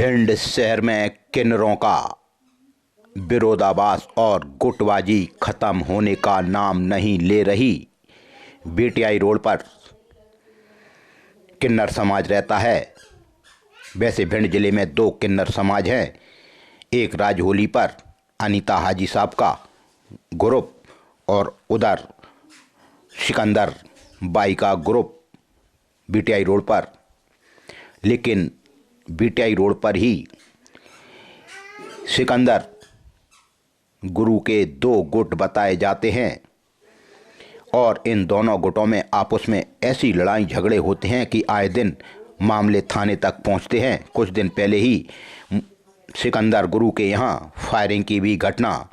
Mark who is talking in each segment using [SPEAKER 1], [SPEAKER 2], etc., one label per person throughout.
[SPEAKER 1] भिंड शहर में किन्नरों का विरोधाभास और गुटबाजी खत्म होने का नाम नहीं ले रही। बीटीआई रोड पर किन्नर समाज रहता है। वैसे भिंड जिले में दो किन्नर समाज हैं। एक राजहोली पर अनीता हाजी साहब का ग्रुप और उधर सिकंदर बाई का ग्रुप बीटीआई रोड पर। लेकिन बीटीआई रोड पर ही सिकंदर गुरु के दो गुट बताए जाते हैं और इन दोनों गुटों में आपस में ऐसी लड़ाई झगड़े होते हैं कि आए दिन मामले थाने तक पहुंचते हैं। कुछ दिन पहले ही सिकंदर गुरु के यहां फायरिंग की भी घटना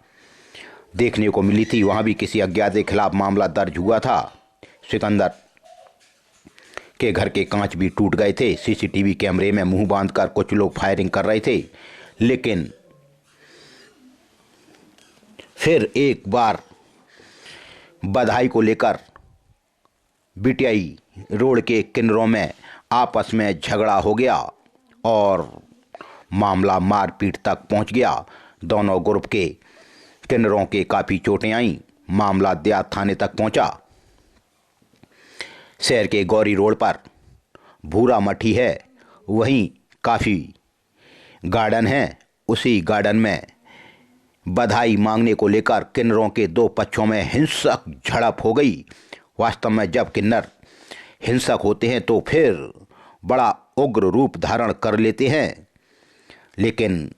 [SPEAKER 1] देखने को मिली थी। वहां भी किसी अज्ञात के खिलाफ मामला दर्ज हुआ था। सिकंदर के घर के कांच भी टूट गए थे। सीसीटीवी कैमरे में मुंह बांधकर कुछ लोग फायरिंग कर रहे थे। लेकिन फिर एक बार बधाई को लेकर बीटीआई रोड के किन्नरों में आपस में झगड़ा हो गया और मामला मारपीट तक पहुंच गया। दोनों ग्रुप के किन्नरों के काफ़ी चोटें आईं। मामला देहात थाने तक पहुंचा। शहर के गौरी रोड पर भूरा मठी है, वहीं काफ़ी गार्डन है। उसी गार्डन में बधाई मांगने को लेकर किन्नरों के दो पक्षों में हिंसक झड़प हो गई। वास्तव में जब किन्नर हिंसक होते हैं तो फिर बड़ा उग्र रूप धारण कर लेते हैं। लेकिन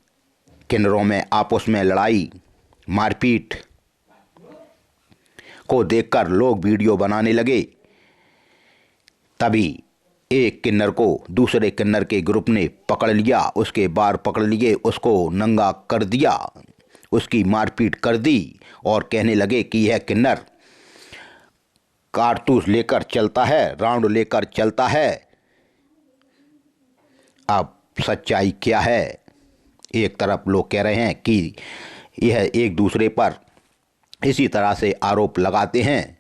[SPEAKER 1] किन्नरों में आपस में लड़ाई मारपीट को देखकर लोग वीडियो बनाने लगे। तभी एक किन्नर को दूसरे किन्नर के ग्रुप ने पकड़ लिया, उसके बार पकड़ लिए, उसको नंगा कर दिया, उसकी मारपीट कर दी और कहने लगे कि यह किन्नर कारतूस लेकर चलता है, राउंड लेकर चलता है। अब सच्चाई क्या है? एक तरफ लोग कह रहे हैं कि यह एक दूसरे पर इसी तरह से आरोप लगाते हैं।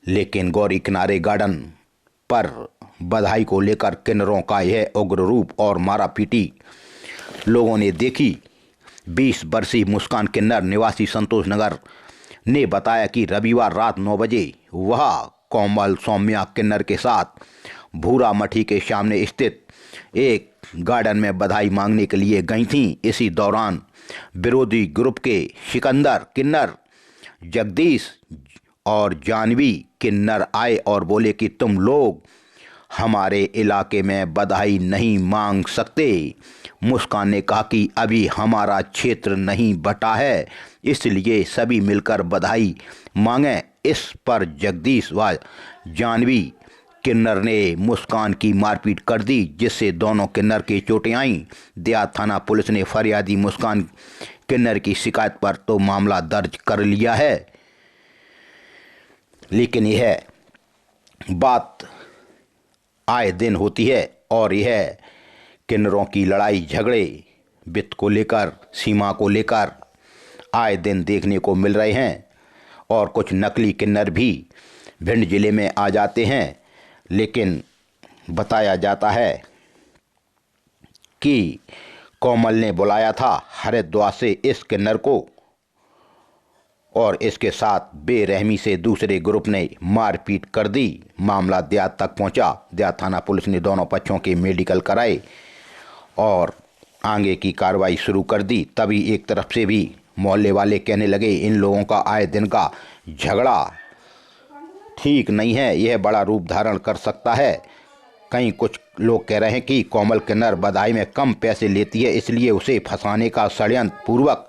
[SPEAKER 1] लेकिन गौरी किनारे गार्डन पर बधाई को लेकर किन्नरों का यह उग्र रूप और मारापीटी लोगों ने देखी। 20 वर्षीय मुस्कान किन्नर निवासी संतोष नगर ने बताया कि रविवार रात 9 बजे वह कोमल सौम्या किन्नर के साथ भूरा मठी के सामने स्थित एक गार्डन में बधाई मांगने के लिए गई थीं। इसी दौरान विरोधी ग्रुप के सिकंदर किन्नर, जगदीश और जानवी किन्नर आए और बोले कि तुम लोग हमारे इलाके में बधाई नहीं मांग सकते। मुस्कान ने कहा कि अभी हमारा क्षेत्र नहीं बटा है, इसलिए सभी मिलकर बधाई मांगें। इस पर जगदीश व जानवी किन्नर ने मुस्कान की मारपीट कर दी, जिससे दोनों किन्नर की चोटें आईं। देहात थाना पुलिस ने फरियादी मुस्कान किन्नर की शिकायत पर तो मामला दर्ज कर लिया है। लेकिन यह बात आए दिन होती है और यह किन्नरों की लड़ाई झगड़े वित्त को लेकर, सीमा को लेकर आए दिन देखने को मिल रहे हैं। और कुछ नकली किन्नर भी भिंड जिले में आ जाते हैं। लेकिन बताया जाता है कि कोमल ने बुलाया था हरिद्वार से इस किन्नर को और इसके साथ बेरहमी से दूसरे ग्रुप ने मारपीट कर दी। मामला देहात तक पहुंचा। देहात थाना पुलिस ने दोनों पक्षों के मेडिकल कराए और आगे की कार्रवाई शुरू कर दी। तभी एक तरफ से भी मोहल्ले वाले कहने लगे इन लोगों का आए दिन का झगड़ा ठीक नहीं है, यह बड़ा रूप धारण कर सकता है। कहीं कुछ लोग कह रहे हैं कि कोमल किन्नर बधाई में कम पैसे लेती है, इसलिए उसे फंसाने का षड्यंत्र पूर्वक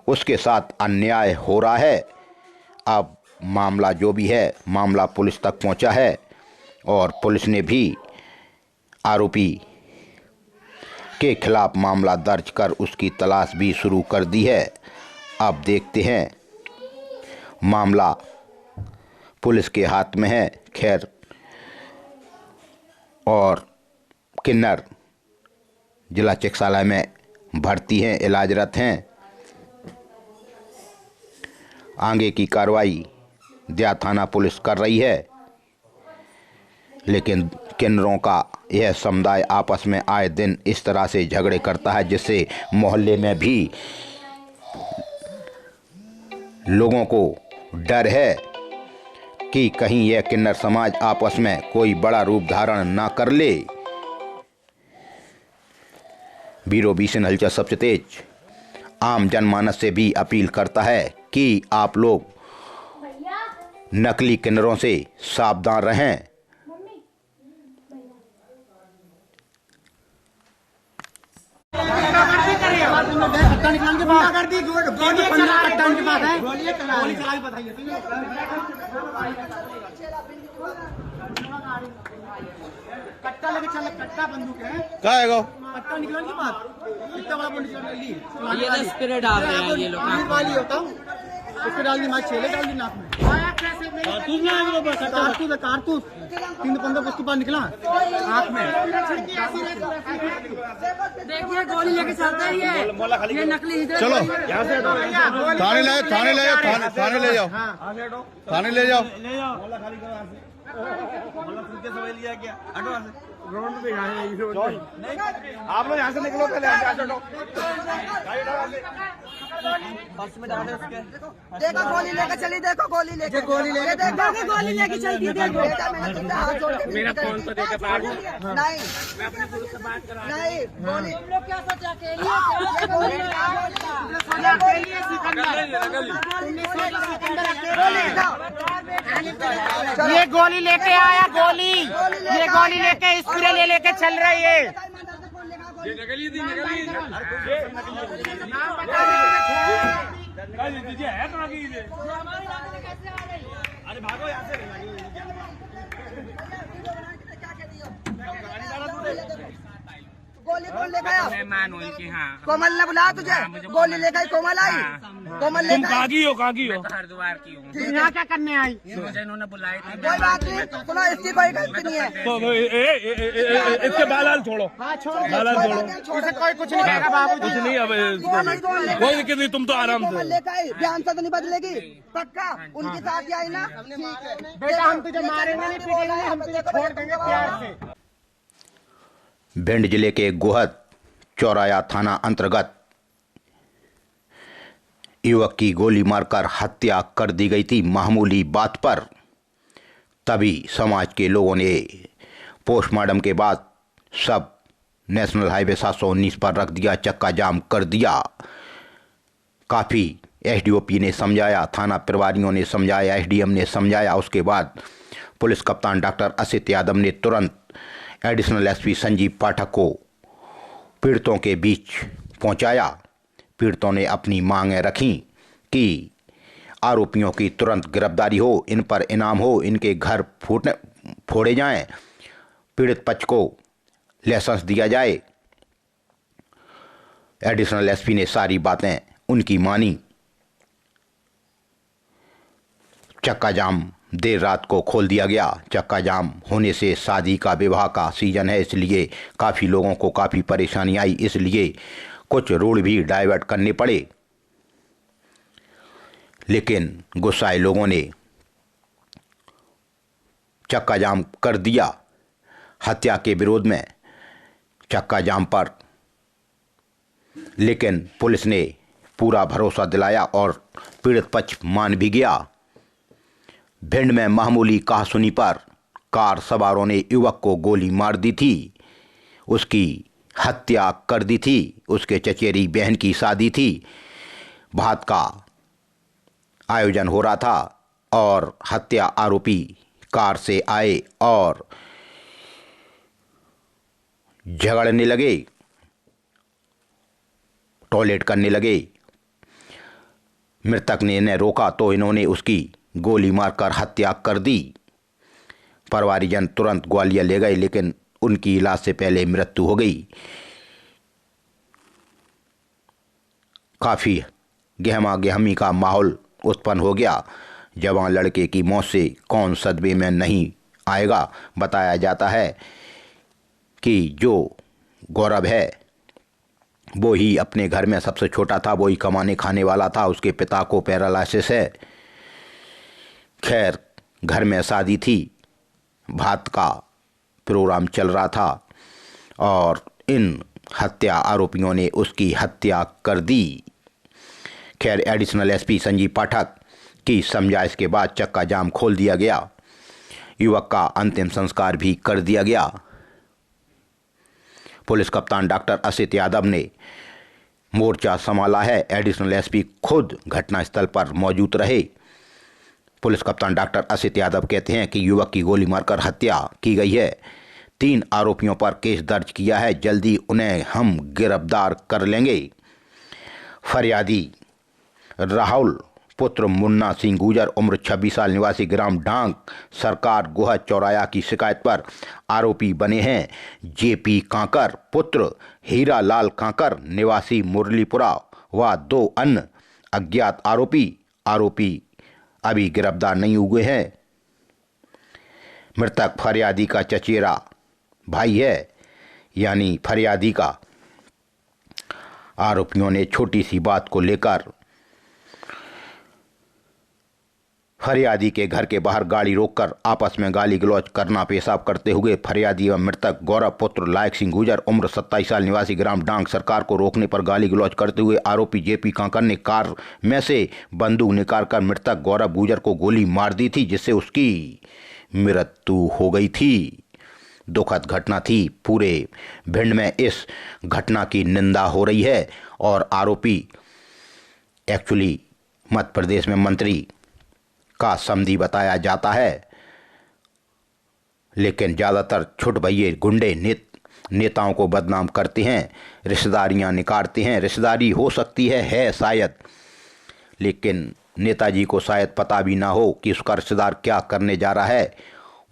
[SPEAKER 1] उसके साथ अन्याय हो रहा है। अब मामला जो भी है, मामला पुलिस तक पहुंचा है और पुलिस ने भी आरोपी के खिलाफ मामला दर्ज कर उसकी तलाश भी शुरू कर दी है। अब देखते हैं, मामला पुलिस के हाथ में है। खैर, और किन्नर जिला चिकित्सालय में भर्ती हैं, इलाजरत हैं। आगे की कार्रवाई देहात थाना पुलिस कर रही है। लेकिन किन्नरों का यह समुदाय आपस में आए दिन इस तरह से झगड़े करता है जिससे मोहल्ले में भी लोगों को डर है कि कहीं यह किन्नर समाज आपस में कोई बड़ा रूप धारण ना कर ले। ब्यूरो BCN हलचल सबसे तेज आम जनमानस से भी अपील करता है कि आप लोग नकली किन्नरों से सावधान रहें।
[SPEAKER 2] कट्टा लेके चल, कट्टा बंदूक है
[SPEAKER 3] क्या है गो?
[SPEAKER 2] कट्टा निकलने की बात कितना बड़ा बंदूक निकल ली
[SPEAKER 4] ये तो स्प्रे डाल रहे हैं ये लोग।
[SPEAKER 2] पुलिस वाली होता हूँ उसको डाल दी, मार छेले डाल दी नाक में। कारतूस ना है, कारतूस है, कारतूस 3-15 उसके बाद निकला आँख में।
[SPEAKER 4] देखिए गोली लेके चलते हैं ये नकली।
[SPEAKER 3] चलो यहाँ से थाने ले जाओ, थाने ले जाओ, थाने ले जाओ, थाने ले जाओ। आप लोग यहाँ से निकलो, पहले
[SPEAKER 5] देखो गोली लेके चली, देखो गोली लेके देखो गोली लेके चलती, देखो हाथ जोड़ के मेरा फोन तो देखो नहीं नहीं गोली लोग क्या सोचा
[SPEAKER 2] ये गोली लेके आया, गोली ये गोली लेके स्प्रे ले लेके चल रही है।
[SPEAKER 3] अरे भागो यहाँ से।
[SPEAKER 5] गोली कौन लेके आया?
[SPEAKER 4] मेहमान हुई कि हाँ
[SPEAKER 5] कोमल ने बुलाया तुझे? गोली लेके आई कोमल आई? कोमल लेके आई?
[SPEAKER 4] हरिद्वार की हूँ।
[SPEAKER 2] यहाँ क्या करने आई?
[SPEAKER 4] मुझे इन्होंने बुलाई थी।
[SPEAKER 5] कोई बात नहीं, सुनो इसकी कोई गलती नहीं है।
[SPEAKER 3] इसके बाल छोड़ो,
[SPEAKER 2] हाँ छोड़ो,
[SPEAKER 3] बाल छोड़ो,
[SPEAKER 2] इसे कोई कुछ नहीं कहेगा बाबू
[SPEAKER 3] कुछ नहीं। अब कोई दिक्कत नहीं, तुम तो आराम से।
[SPEAKER 5] लेके आई, ध्यान से तो नहीं बदलेगी पक्का। उनकी साथ आई ना,
[SPEAKER 2] बेटा हम तुझे मारेंगे नहीं, पीटेंगे, हम तुझे छोड़ देंगे प्यार से।
[SPEAKER 1] भिंड जिले के गोहद चौराया थाना अंतर्गत युवक की गोली मारकर हत्या कर दी गई थी मामूली बात पर। तभी समाज के लोगों ने पोस्टमार्टम के बाद सब नेशनल हाईवे 719 पर रख दिया, चक्का जाम कर दिया। काफ़ी SDOP ने समझाया, थाना प्रभारियों ने समझाया, SDM ने समझाया। उसके बाद पुलिस कप्तान डॉक्टर असित यादव ने तुरंत एडिशनल SP संजीव पाठक को पीड़ितों के बीच पहुंचाया। पीड़ितों ने अपनी मांगें रखीं कि आरोपियों की तुरंत गिरफ्तारी हो, इन पर इनाम हो, इनके घर फोड़े जाएं, पीड़ित पक्ष को लाइसेंस दिया जाए। एडिशनल SP ने सारी बातें उनकी मानी। चक्का जाम देर रात को खोल दिया गया। चक्का जाम होने से शादी का विवाह का सीजन है, इसलिए काफ़ी लोगों को काफ़ी परेशानी आई, इसलिए कुछ रोड भी डाइवर्ट करने पड़े। लेकिन गुस्साए लोगों ने चक्का जाम कर दिया। हत्या के विरोध में चक्का जाम पर, लेकिन पुलिस ने पूरा भरोसा दिलाया और पीड़ित पक्ष मान भी गया। भिंड में मामूली कहासुनी पर कार सवारों ने युवक को गोली मार दी थी, उसकी हत्या कर दी थी। उसके चचेरी बहन की शादी थी, भात का आयोजन हो रहा था और हत्या आरोपी कार से आए और झगड़ने लगे, टॉयलेट करने लगे। मृतक ने इन्हें रोका तो इन्होंने उसकी गोली मारकर हत्या कर दी। परिवारजन तुरंत ग्वालियर ले गए, लेकिन उनकी इलाज से पहले मृत्यु हो गई। काफ़ी गहमा गहमी का माहौल उत्पन्न हो गया। जवान लड़के की मौत से कौन सदमे में नहीं आएगा। बताया जाता है कि जो गौरव है वो ही अपने घर में सबसे छोटा था, वो ही कमाने खाने वाला था। उसके पिता को पैरालिसिस है। खैर घर में शादी थी, भात का प्रोग्राम चल रहा था और इन हत्या आरोपियों ने उसकी हत्या कर दी। खैर, एडिशनल एसपी संजीव पाठक की समझाइश के बाद चक्का जाम खोल दिया गया। युवक का अंतिम संस्कार भी कर दिया गया। पुलिस कप्तान डॉक्टर असित यादव ने मोर्चा संभाला है। एडिशनल एसपी खुद घटनास्थल पर मौजूद रहे। पुलिस कप्तान डॉक्टर असित यादव कहते हैं कि युवक की गोली मारकर हत्या की गई है। 3 आरोपियों पर केस दर्ज किया है। जल्दी उन्हें हम गिरफ्तार कर लेंगे। फरियादी राहुल पुत्र मुन्ना सिंह गुजर उम्र 26 साल निवासी ग्राम डांग सरकार गुहा चौराया की शिकायत पर आरोपी बने हैं जेपी कांकर पुत्र हीरा लाल कांकर निवासी मुरलीपुरा व 2 अन्य अज्ञात आरोपी अभी गिरफ्तार नहीं हुए हैं। मृतक फरियादी का चचेरा भाई है, यानी फरियादी का। आरोपियों ने छोटी सी बात को लेकर फरियादी के घर के बाहर गाड़ी रोककर आपस में गाली गलौज करना पेशाब करते हुए फरियादी एवं मृतक गौरव पुत्र लायक सिंह गुजर उम्र 27 साल निवासी ग्राम डांग सरकार को रोकने पर गाली गलौज करते हुए आरोपी जेपी कांकर ने कार में से बंदूक निकालकर मृतक गौरव गुजर को गोली मार दी थी, जिससे उसकी मृत्यु हो गई थी। दुखद घटना थी। पूरे भिंड में इस घटना की निंदा हो रही है और आरोपी एक्चुअली मध्य प्रदेश में मंत्री का समधी बताया जाता है, लेकिन ज़्यादातर छुट भैये गुंडे नेताओं को बदनाम करते हैं, रिश्तेदारियां निकालते हैं। रिश्तेदारी हो सकती है शायद, लेकिन नेताजी को शायद पता भी ना हो कि उसका रिश्तेदार क्या करने जा रहा है,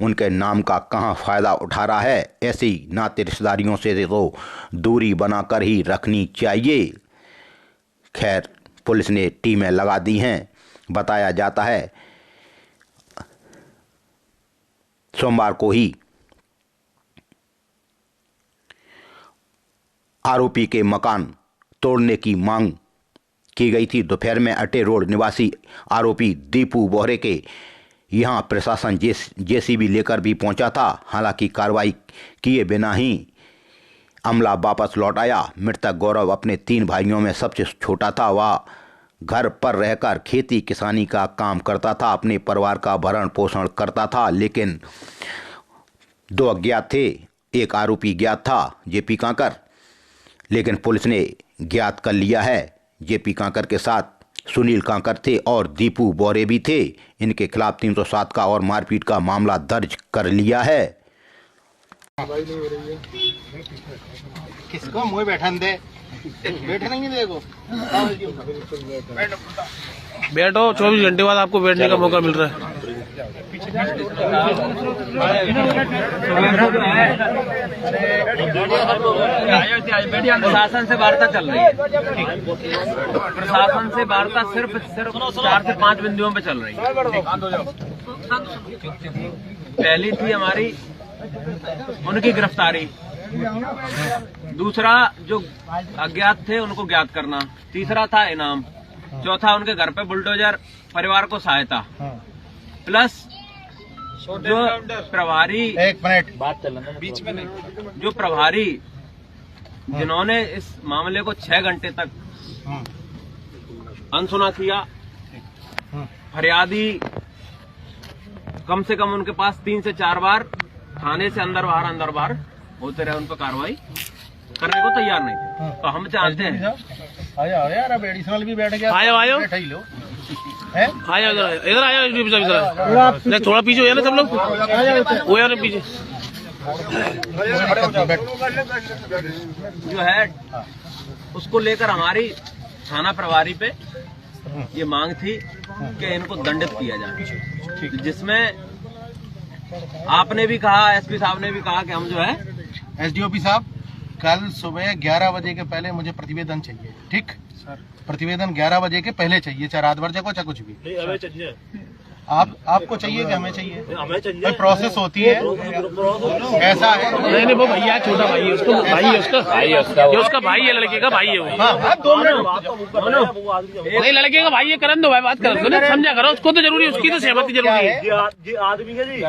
[SPEAKER 1] उनके नाम का कहाँ फ़ायदा उठा रहा है। ऐसी नाते रिश्तेदारियों से तो दूरी बनाकर ही रखनी चाहिए। खैर, पुलिस ने टीमें लगा दी हैं। बताया जाता है सोमवार को ही आरोपी के मकान तोड़ने की मांग की गई थी। दोपहर में अटे रोड निवासी आरोपी दीपू बोहरे के यहां प्रशासन जेसीबी लेकर भी पहुंचा था। हालांकि कार्रवाई किए बिना ही अमला वापस लौट आया। मृतक गौरव अपने 3 भाइयों में सबसे छोटा था। वह घर पर रहकर खेती किसानी का काम करता था, अपने परिवार का भरण पोषण करता था। लेकिन 2 अज्ञात थे। एक आरोपी ज्ञात था जेपी कांकर, लेकिन पुलिस ने ज्ञात कर लिया है। जेपी कांकर के साथ सुनील कांकर थे और दीपू बोरे भी थे। इनके खिलाफ 307 का और मारपीट का मामला दर्ज कर लिया है।
[SPEAKER 2] किसको मुँह बैठन दे, बैठने नहीं देखो,
[SPEAKER 6] बैठो। 24 घंटे बाद आपको बैठने का मौका मिल रहा है।
[SPEAKER 7] प्रशासन से वार्ता चल रही है। प्रशासन से वार्ता सिर्फ 4 से 5 बिंदुओं पे चल रही है। पहली थी हमारी उनकी गिरफ्तारी, दूसरा जो अज्ञात थे उनको ज्ञात करना, तीसरा था इनाम, चौथा उनके घर पे बुलडोजर परिवार को सहायता, प्लस जो प्रभारी,
[SPEAKER 2] एक मिनट बात चलना बीच में नहीं,
[SPEAKER 7] जो प्रभारी जिन्होंने इस मामले को 6 घंटे तक अनसुना किया। फरियादी कम से कम उनके पास 3 से 4 बार थाने से अंदर बाहर होते रहे, उन पर कार्रवाई करने को तैयार नहीं थे। तो हम चाहते हैं
[SPEAKER 2] आया यार, अब एडिशनल भी बैठ गया।
[SPEAKER 6] आयो
[SPEAKER 2] बैठा ही लो,
[SPEAKER 6] इधर आया थोड़ा पीछे हो ना सब लोग, वो यार पीछे
[SPEAKER 7] जो है उसको लेकर हमारी थाना प्रभारी पे ये मांग थी कि इनको दंडित किया जाए, जिसमें आपने भी कहा, एसपी साहब ने भी कहा कि हम जो है
[SPEAKER 2] एसडीओपी साहब कल सुबह 11 बजे के पहले मुझे प्रतिवेदन चाहिए। ठीक सर, प्रतिवेदन 11 बजे के पहले चाहिए, चाहे रात भर जाको चाहे कुछ भी।
[SPEAKER 3] आपको चाहिए कि हमें चाहिए? भाई प्रोसेस होती है, ऐसा है।
[SPEAKER 6] नहीं वो भैया छोटा भाई है, उसको भाई है उसका, ये उसका भाई है, लड़के का भाई है वो।
[SPEAKER 3] हाँ 2 मिनट
[SPEAKER 6] नहीं लड़के का भाई है, करन दो भाई, बात कर दो, समझा करो, उसको तो जरूरी है, उसकी तो सहमति जरूरी है।
[SPEAKER 2] जी आदमी है जी।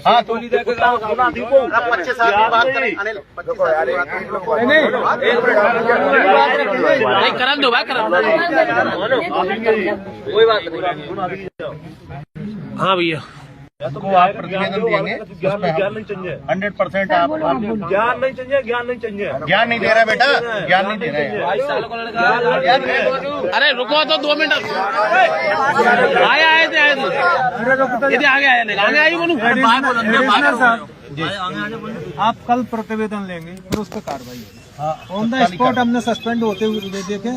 [SPEAKER 3] हाँ तो 25 साल की बात करें अनिल, 25 साल की बात करें।
[SPEAKER 6] नहीं करन दो भाई, करन दो,
[SPEAKER 7] कोई बात नहीं।
[SPEAKER 6] हाँ भैया
[SPEAKER 3] को आप प्रतिवेदन देंगे, 100% आप
[SPEAKER 2] ज्ञान नहीं चाहिए, ज्ञान नहीं चाहिए।
[SPEAKER 3] ज्ञान नहीं दे रहा बेटा, ज्ञान नहीं दे रहा है।
[SPEAKER 6] अरे रुको तो 2 मिनट, आए थे आगे आगे बोलूं।
[SPEAKER 2] आप कल प्रतिवेदन लेंगे, फिर उस पर कार्रवाई होगी। ऑन द स्पॉट हमने सस्पेंड होते हुए देखे,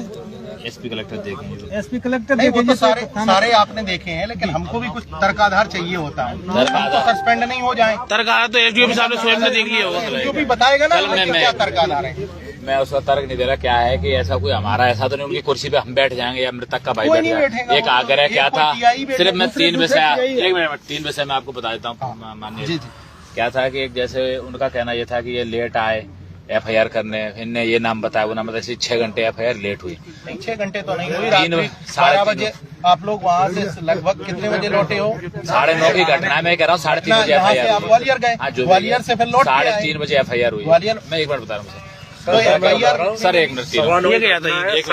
[SPEAKER 3] एसपी कलेक्टर देखेंगे,
[SPEAKER 2] एसपी कलेक्टर
[SPEAKER 3] नहीं वो
[SPEAKER 2] देखेंगे।
[SPEAKER 3] तो सारे आपने देखे हैं, लेकिन हमको भी कुछ तर्काधार चाहिए होता है, हम तो सस्पेंड नहीं हो जाए।
[SPEAKER 6] तर्क तो एसडीओ साहब ने स्वयं ने देख लिया होगा,
[SPEAKER 3] जो भी बताएगा ना क्या तर्काधार है।
[SPEAKER 8] मैं उसका तर्क नहीं दे रहा। क्या है कि ऐसा कोई हमारा ऐसा तो नहीं उनकी कुर्सी पे हम बैठ जाएंगे या मृतक का भाई बैठ जाएगा। एक आग्रह क्या था, सिर्फ मैं 3 विषय, 1 मिनट 3 विषय मैं आपको बता देता हूँ माननीय। क्या था कि एक जैसे उनका कहना यह था कि ये लेट आए एफआईआर करने, इनने ये नाम बताया वो नाम बताया, 6 घंटे एफआईआर लेट हुई।
[SPEAKER 3] नहीं 6 घंटे तो नहीं हुई, 12 बजे आप लोग वहाँ से लगभग कितने बजे लौटे हो?
[SPEAKER 8] 9:30 की घटना है, मैं कह रहा हूँ 3:30 बजे एफआईआर।
[SPEAKER 3] आप ग्वालियर गए? ग्वालियर से फिर लौट
[SPEAKER 8] 3:30 बजे एफआईआर हुई ग्वालियर। मैं एक बार बता रहा हूँ
[SPEAKER 3] तो एफआईआर
[SPEAKER 8] सर, 1 मिनट,
[SPEAKER 6] ये गया था,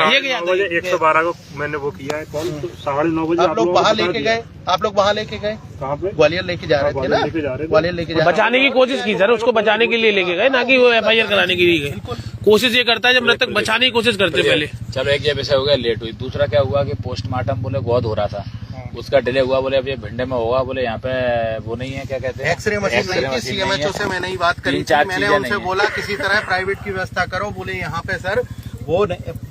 [SPEAKER 6] ये गया था
[SPEAKER 2] 112 को मैंने वो किया है कॉल। 9:30 बजे
[SPEAKER 3] आप लोग वहाँ लेके गए, आप लोग वहाँ लेके गए,
[SPEAKER 2] कहाँ पे?
[SPEAKER 3] ग्वालियर लेके जा रहे थे ना, ग्वालियर लेके जा रहे
[SPEAKER 6] बचाने की कोशिश की सर, उसको बचाने के लिए लेके गए, ना कि वो एफआईआर कराने के लिए गए। कोशिश ये करता है जब मृतक बचाने की कोशिश करते पहले।
[SPEAKER 8] चलो एक ये विषय हो गया, लेट हुई। दूसरा क्या हुआ कि पोस्टमार्टम बोले गोद हो रहा था, उसका डिले हुआ, बोले अब ये भिंडे में होगा, बोले यहाँ पे वो नहीं है, क्या कहते हैं,
[SPEAKER 3] एक्सरे मशीन नहीं थी। सीएमएचओ से मैंने ही बात करी थी, मैंने उनसे बोला किसी तरह प्राइवेट की व्यवस्था करो। बोले यहाँ पे सर वो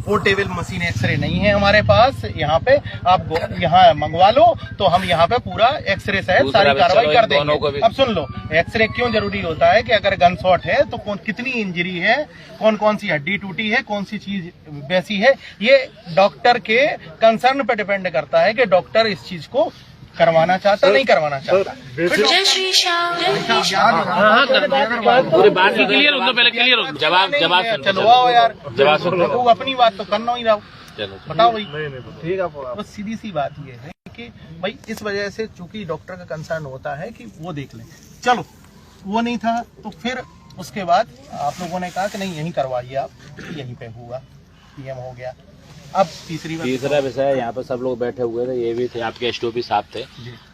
[SPEAKER 3] पोर्टेबल मशीन एक्सरे नहीं है हमारे पास, यहाँ पे आप यहाँ मंगवा लो तो हम यहाँ पे पूरा एक्सरे सहित सारी कार्रवाई कर देंगे। अब सुन लो, एक्सरे क्यों जरूरी होता है कि अगर गन शॉट है तो कितनी इंजरी है, कौन कौन सी हड्डी टूटी है, कौन सी चीज वैसी है, ये डॉक्टर के कंसर्न पे डिपेंड करता है कि डॉक्टर इस चीज को करवाना चाहता नहीं करवाना चाहता।
[SPEAKER 6] पूरी बात की क्लियर हो, पहले क्लियर हो,
[SPEAKER 8] जवाब
[SPEAKER 3] चलो आओ यार,
[SPEAKER 8] जवाब सुन
[SPEAKER 3] वो अपनी बात तो करना ही रहो।
[SPEAKER 8] चलो
[SPEAKER 3] बताओ भाई, ठीक है। बस सीधी सी बात ये है कि भाई इस वजह से चूंकि डॉक्टर का कंसर्न होता है कि वो देख लें, चलो वो नहीं था तो फिर उसके बाद आप लोगों ने कहा कि नहीं यहीं करवाइए आप, यहीं पे हुआ, पीएम हो गया। अब तीसरा
[SPEAKER 8] विषय, यहाँ पे सब लोग बैठे हुए थे, ये भी थे, आपके एसडीओपी साहब थे।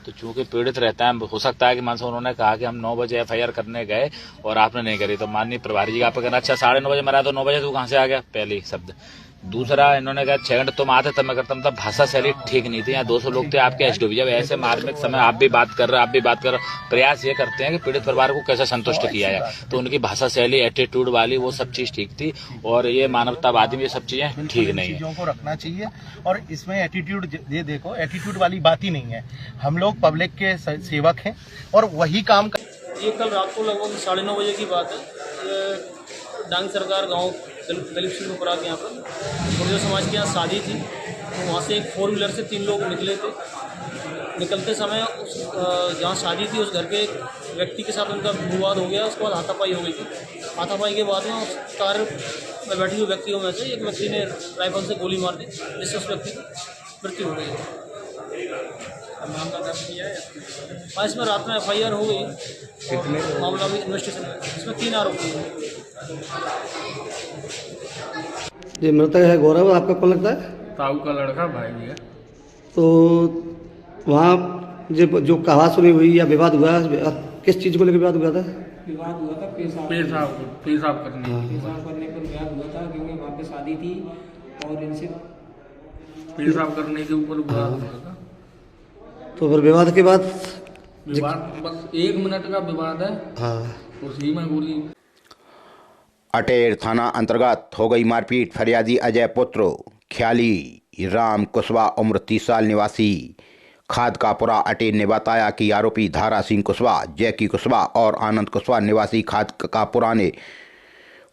[SPEAKER 8] तो चूंकि पीड़ित रहता है, हो सकता है कि मान उन्होंने कहा कि हम 9 बजे एफआईआर करने गए और आपने नहीं करी, तो माननीय प्रभारी जी का आपका कहना, अच्छा 9:30 बजे मरा तो 9 बजे तू कहाँ से आ गया, पहली शब्द। दूसरा इन्होंने कहा 6 घंटे तुम आते तब मैं करता, मतलब भाषा शैली ठीक नहीं थी। यहाँ 200 लोग थे आपके एसडीओपी, जब ऐसे मार्मिक समय आप भी बात कर रहे, प्रयास ये करते हैं कि पीड़ित परिवार को कैसे संतुष्ट किया जाए, तो उनकी भाषा शैली, एटीट्यूड वाली वो सब चीज ठीक थी, और ये मानवतावादी में ये सब चीजें ठीक नहीं है।
[SPEAKER 3] चीजों को रखना चाहिए, और इसमें एटीट्यूड, ये देखो एटीट्यूड वाली बात ही नहीं है। हम लोग पब्लिक के सेवक हैं और वही काम कर।
[SPEAKER 9] ये कल रात को लगभग 9:30 बजे की बात है। डांग सरकार गांव दलीप सिंहपुरा के यहाँ पर गुर्जर समाज के यहाँ शादी थी, तो वहाँ से एक 4 व्हीलर से 3 लोग निकले थे। निकलते समय उस जहाँ शादी थी उस घर के एक व्यक्ति के साथ उनका विवाद हो गया, उसके बाद हाथापाई हो गई थी। हाथापाई के बाद में उस कार में बैठे हुए व्यक्तियों में से एक व्यक्ति ने राइफल से गोली मार दी, जिससे उस व्यक्ति की मृत्यु हो गई। मामला दर्ज किया है, और इसमें रात में एफआईआर हो गई। मामला भी इन्वेस्टिगेशन है, इसमें 3 आरोपी हैं।
[SPEAKER 10] ये मृतक है गौरव, आपका कौन लगता है?
[SPEAKER 6] ताऊ का लड़का भाई है।
[SPEAKER 10] तो वहाँ जो कहा सुनी हुई या विवाद हुआ, किस चीज़ को लेकर विवाद हुआ था?
[SPEAKER 9] विवाद हुआ था
[SPEAKER 6] पेशाब
[SPEAKER 9] करने पर विवाद हुआ था, क्योंकि वहाँ पे शादी थी और इनसे
[SPEAKER 6] पेशाब करने के ऊपर विवाद हुआ था।
[SPEAKER 10] तो फिर विवाद के बाद
[SPEAKER 9] बस 1 मिनट का विवाद है,
[SPEAKER 10] हाँ,
[SPEAKER 9] उसी में गोली।
[SPEAKER 1] अटेर थाना अंतर्गत हो गई मारपीट। फरियादी अजय पुत्र ख्याली राम कुशवाहा उम्र 30 साल निवासी खादकापुरा अटेर ने बताया कि आरोपी धारा सिंह कुशवाहा, जैकी कुशवाहा और आनंद कुशवाहा निवासी खादकापुरा ने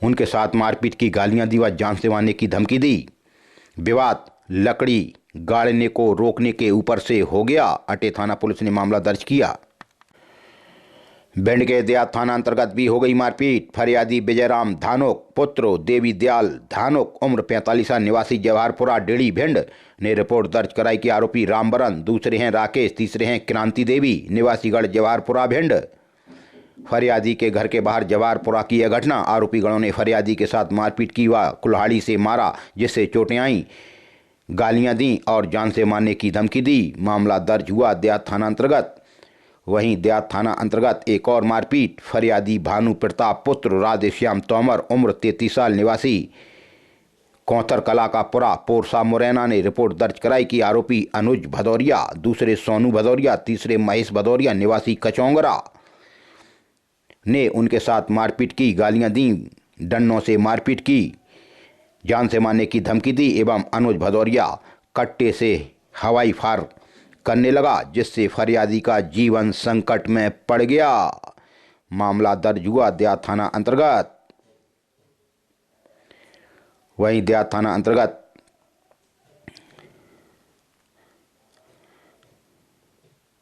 [SPEAKER 1] उनके साथ मारपीट की, गालियां दी व जान से मारने की धमकी दी। विवाद लकड़ी गाड़ने को रोकने के ऊपर से हो गया। अटे थाना पुलिस ने मामला दर्ज किया। भिंड के देहात थाना अंतर्गत भी हो गई मारपीट। फरियादी विजयराम धानोक पुत्र देवी दयाल धानोक उम्र 45 साल निवासी जवाहरपुरा डेड़ी भिंड ने रिपोर्ट दर्ज कराई कि आरोपी रामबरन, दूसरे हैं राकेश, तीसरे हैं क्रांति देवी निवासीगढ़ जवाहरपुरा भिंड। फरियादी के घर के बाहर जवाहरपुरा की यह घटना। आरोपी गणों ने फरियादी के साथ मारपीट की व कुल्हाड़ी से मारा, जिससे चोटें आईं, गालियां दी और जान से मारने की धमकी दी। मामला दर्ज हुआ देहात थाना अंतर्गत। वहीं देहात थाना अंतर्गत एक और मारपीट। फरियादी भानु प्रताप पुत्र राधेश्याम तोमर उम्र 33 साल निवासी कौथर कला का पुरा पोरसा मुरैना ने रिपोर्ट दर्ज कराई कि आरोपी अनुज भदौरिया, दूसरे सोनू भदौरिया, तीसरे महेश भदौरिया निवासी कचौंगरा ने उनके साथ मारपीट की, गालियां दी, डंडों से मारपीट की, जान से मारने की धमकी दी एवं अनुज भदौरिया कट्टे से हवाई फायर करने लगा, जिससे फरियादी का जीवन संकट में पड़ गया। मामला दर्ज हुआ देहात थाना अंतर्गत। वहीं देहात थाना अंतर्गत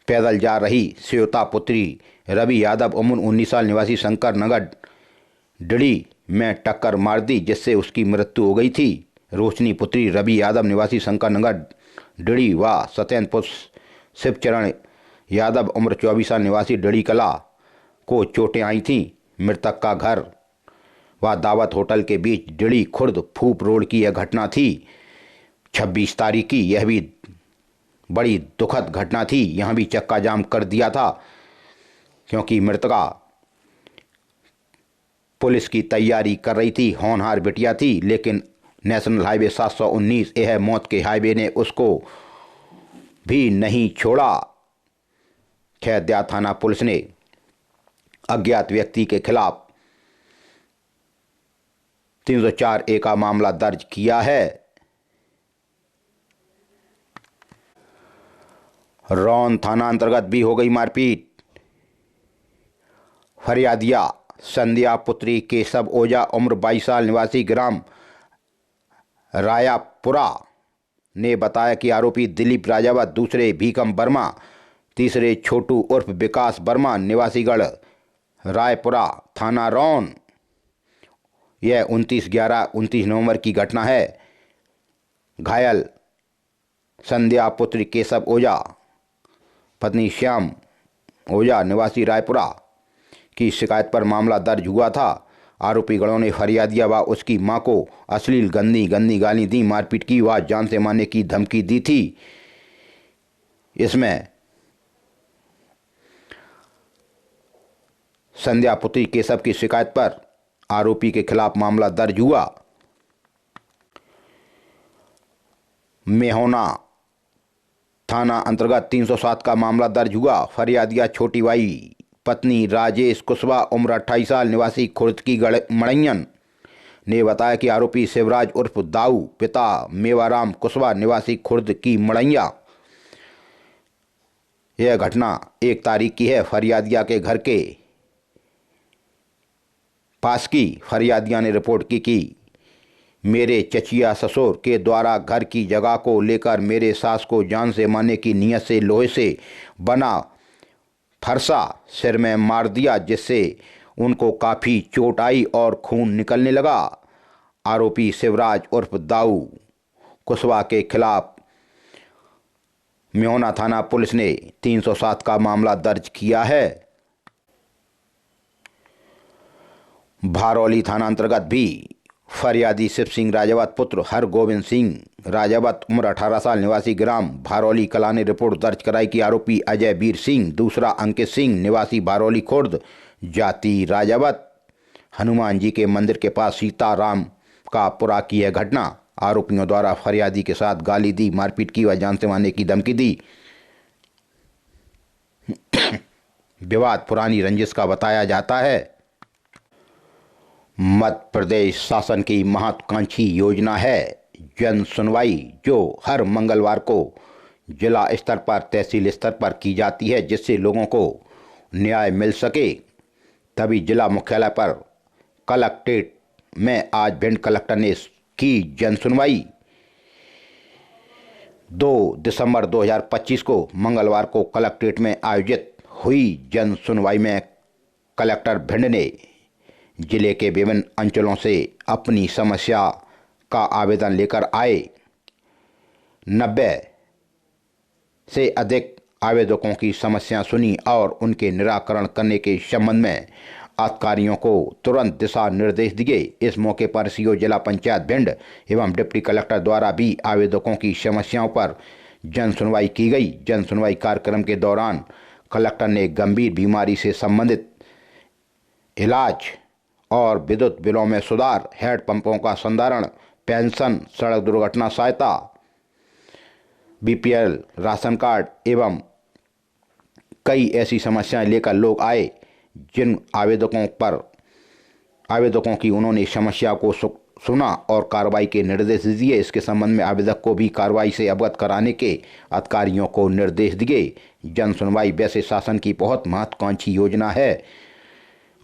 [SPEAKER 1] पैदल जा रही श्वेता पुत्री रवि यादव उम्र 19 साल निवासी शंकर नगर डिड़ी में टक्कर मार दी, जिससे उसकी मृत्यु हो गई थी। रोशनी पुत्री रवि यादव निवासी शंकर नगर डिड़ी व सत्येंद्र पुत्र शिवचरण यादव उम्र 24 साल निवासी डिड़ी कला को चोटें आई थीं। मृतक का घर व दावत होटल के बीच डिड़ी खुर्द फूप रोड की यह घटना थी 26 तारीख की। यह भी बड़ी दुखद घटना थी। यहाँ भी चक्का जाम कर दिया था, क्योंकि मृतका पुलिस की तैयारी कर रही थी, होनहार बिटिया थी, लेकिन नेशनल हाईवे 719 यह मौत के हाईवे ने उसको भी नहीं छोड़ा। खैर देहात थाना पुलिस ने अज्ञात व्यक्ति के खिलाफ 304A का मामला दर्ज किया है। रौन थाना अंतर्गत भी हो गई मारपीट। फरियादिया संध्या पुत्री केशव ओझा उम्र 22 साल निवासी ग्राम रायापुरा ने बताया कि आरोपी दिलीप राजावत, दूसरे भीकम वर्मा, तीसरे छोटू उर्फ विकास वर्मा निवासीगढ़ रायपुरा थाना रौन। यह 29 नवंबर की घटना है। घायल संध्या पुत्री केशव ओझा पत्नी श्याम ओझा निवासी रायपुरा की शिकायत पर मामला दर्ज हुआ था। आरोपी गणों ने फरियादिया व उसकी मां को अश्लील गंदी गाली दी, मारपीट की व जान से मारने की धमकी दी थी। इसमें संध्या पुत्री केशव की शिकायत पर आरोपी के खिलाफ मामला दर्ज हुआ। मेहोना थाना अंतर्गत 307 का मामला दर्ज हुआ। फरियादिया छोटी बाई पत्नी राजेश कुशवाहा उम्र 28 साल निवासी खुर्द की मड़ैयन ने बताया कि आरोपी शिवराज उर्फ दाऊ पिता मेवाराम कुशवाहा निवासी खुर्द की मड़ैया। यह घटना 1 तारीख की है। फरियादिया के घर के पास की फरियादिया ने रिपोर्ट की कि मेरे चचिया ससुर के द्वारा घर की जगह को लेकर मेरे सास को जान से मारने की नीयत से लोहे से बना फरसा सिर में मार दिया, जिससे उनको काफ़ी चोट आई और खून निकलने लगा। आरोपी शिवराज उर्फ दाऊ कुशवाहा के खिलाफ मेहोना थाना पुलिस ने 307 का मामला दर्ज किया है। भारौली थाना अंतर्गत भी फरियादी शिव सिंह राजावत पुत्र हर गोविंद सिंह राजावत उम्र 18 साल निवासी ग्राम भारौली कला ने रिपोर्ट दर्ज कराई कि आरोपी अजय वीर सिंह, दूसरा अंकित सिंह निवासी भारौली खुर्द जाति राजावत हनुमान जी के मंदिर के पास सीताराम का पुरा की यह घटना। आरोपियों द्वारा फरियादी के साथ गाली दी, मारपीट की व जान से मारने की धमकी दी। विवाद पुरानी रंजिश का बताया जाता है। मध्य प्रदेश शासन की महत्वाकांक्षी योजना है जन सुनवाई, जो हर मंगलवार को जिला स्तर पर तहसील स्तर पर की जाती है, जिससे लोगों को न्याय मिल सके। तभी जिला मुख्यालय पर कलेक्ट्रेट में आज भिंड कलेक्टर ने की जन सुनवाई। 2 दिसंबर 2025 को मंगलवार को कलेक्ट्रेट में आयोजित हुई जन सुनवाई में कलेक्टर भिंड ने जिले के विभिन्न अंचलों से अपनी समस्या का आवेदन लेकर आए 90 से अधिक आवेदकों की समस्या सुनी और उनके निराकरण करने के संबंध में अधिकारियों को तुरंत दिशा निर्देश दिए। इस मौके पर सीओ जिला पंचायत भिंड एवं डिप्टी कलेक्टर द्वारा भी आवेदकों की समस्याओं पर जन सुनवाई की गई। जन सुनवाई कार्यक्रम के दौरान कलेक्टर ने गंभीर बीमारी से संबंधित इलाज और विद्युत बिलों में सुधार, हैंडपंपों का संधारण, पेंशन, सड़क दुर्घटना सहायता, बीपीएल राशन कार्ड एवं कई ऐसी समस्याएं लेकर लोग आए जिन आवेदकों की उन्होंने समस्या को सुना और कार्रवाई के निर्देश दिए। इसके संबंध में आवेदक को भी कार्रवाई से अवगत कराने के अधिकारियों को निर्देश दिए। जन सुनवाई वैसे शासन की बहुत महत्वाकांक्षी योजना है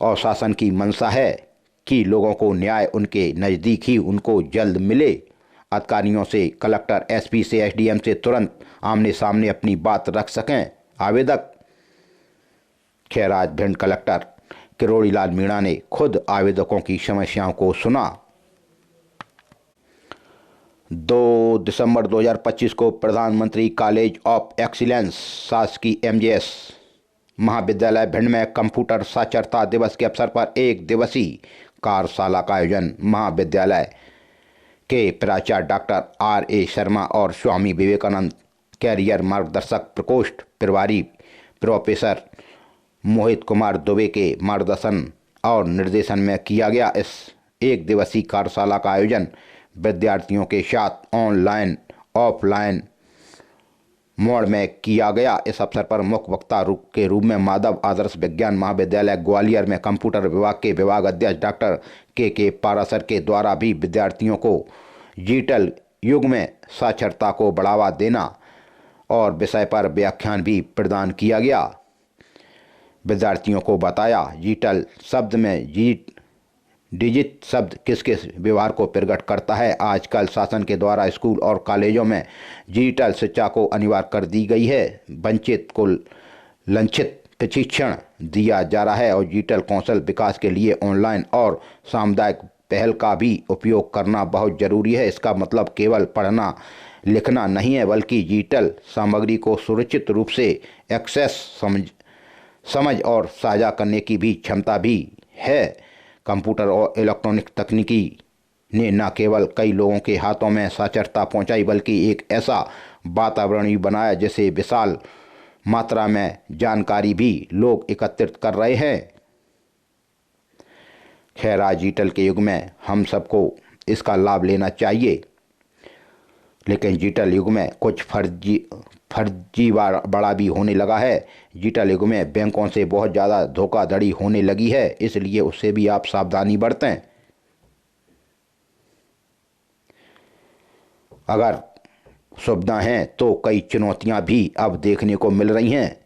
[SPEAKER 1] और शासन की मंशा है कि लोगों को न्याय उनके नज़दीक ही उनको जल्द मिले। अधिकारियों से कलेक्टर, एसपी से एसडीएम से तुरंत आमने सामने अपनी बात रख सकें। आवेदक खैराज भिंड कलेक्टर किरोड़ी लाल मीणा ने खुद आवेदकों की समस्याओं को सुना। 2 दिसंबर 2025 को प्रधानमंत्री कॉलेज ऑफ एक्सीलेंस शासकीय एमजेएस महाविद्यालय भिंड में कंप्यूटर साक्षरता दिवस के अवसर पर एक दिवसीय कार्यशाला का आयोजन महाविद्यालय के प्राचार्य डॉक्टर R.A. शर्मा और स्वामी विवेकानंद कैरियर मार्गदर्शक प्रकोष्ठ प्रभारी प्रोफेसर मोहित कुमार दुबे के मार्गदर्शन और निर्देशन में किया गया। इस एक दिवसीय कार्यशाला का आयोजन विद्यार्थियों के साथ ऑनलाइन ऑफलाइन मोड में किया गया। इस अवसर पर मुख्य वक्ता के रूप में माधव आदर्श विज्ञान महाविद्यालय ग्वालियर में कंप्यूटर विभाग के विभाग अध्यक्ष डॉक्टर के पारासर के द्वारा भी विद्यार्थियों को डिजिटल युग में साक्षरता को बढ़ावा देना और विषय पर व्याख्यान भी प्रदान किया गया। विद्यार्थियों को बताया डिजिटल शब्द में डिजिट शब्द किस किस व्यवहार को प्रकट करता है। आजकल शासन के द्वारा स्कूल और कॉलेजों में डिजिटल शिक्षा को अनिवार्य कर दी गई है। वंचित को लक्षित प्रशिक्षण दिया जा रहा है और डिजिटल कौशल विकास के लिए ऑनलाइन और सामुदायिक पहल का भी उपयोग करना बहुत जरूरी है। इसका मतलब केवल पढ़ना लिखना नहीं है बल्कि डिजिटल सामग्री को सुरक्षित रूप से एक्सेस समझ और साझा करने की भी क्षमता भी है। कंप्यूटर और इलेक्ट्रॉनिक तकनीकी ने न केवल कई लोगों के हाथों में साक्षरता पहुंचाई बल्कि एक ऐसा वातावरण भी बनाया जिससे विशाल मात्रा में जानकारी भी लोग एकत्रित कर रहे हैं। खैर, आज डिजिटल के युग में हम सबको इसका लाभ लेना चाहिए, लेकिन डिजिटल युग में कुछ फर्जीवाड़ा भी होने लगा है। डिजिटल युग में बैंकों से बहुत ज़्यादा धोखाधड़ी होने लगी है, इसलिए उससे भी आप सावधानी बरतें। अगर सुविधा हैं तो कई चुनौतियां भी अब देखने को मिल रही हैं।